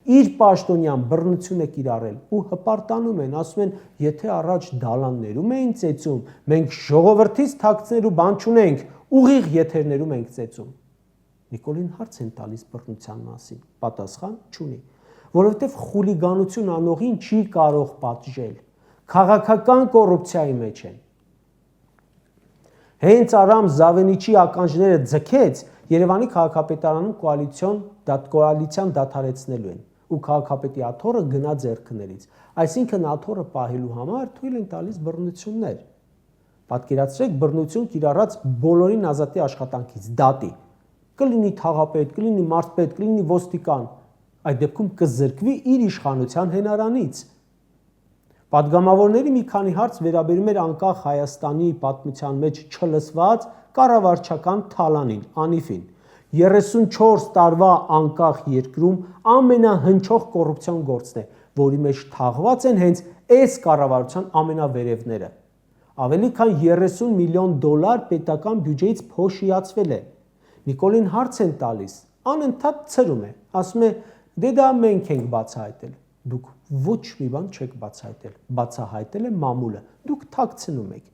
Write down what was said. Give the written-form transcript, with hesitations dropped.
իր պաշտոնյան բռնություն է կիրառել ու հպարտանում են, ասում են, եթե առաջ դալաններում էին ծեծում, մենք ժողովրդից թաքցնելու բան չունենք, ուղիղ եթերներում ենք ծեծում։ Նիկոլին հարց են տալիս բռնության մասին, պատասխան չունի, որովհետև խուլիգանություն անողին չի կարող պատժել, քաղաքական կոռուպցիայի մեջ են։ Հենց Արամ Զավենիչի ականջները ձգեց, Երևանի քաղաքապետարանում կոալիցիան դադարեցնելու են ու քաղաքապետի աթոռը գնա ձեռքներից, այսինքն աթոռը պահելու համար թույլ են տալիս բռնություններ։ Պատկերացրեք բռնություն կիրառած բոլորին ազատի աշխատանքից, դատի, կլինի թաղապետ, կլինի մարդպետ, կլինի ոստիկան, այդ դեպքում կզրկվի իր իշխանության հենարանից։ Պատգամավորների մի քանի հարց վերաբերում էր անկախ Հայաստանի պատմության մեջ չլսված կառավարչական թալանին, անիվին։ 34 տարվա անկախ երկրում ամենահնչող կոռուպցիոն գործն է, որի մեջ թաղված են հենց այս կառավարության ամենավերևները։ Ավելի քան 30 միլիոն դոլար պետական բյուջեից փոշիացվել է։ Նիկոլին հարց են տալիս, անընդհատ ցրում է, ասում է, դե դա մենք ենք բացահայտել։ Դուք ոչ մի բան չեք բացահայտել, բացահայտել է մամուլը, դուք թաքցնում եք։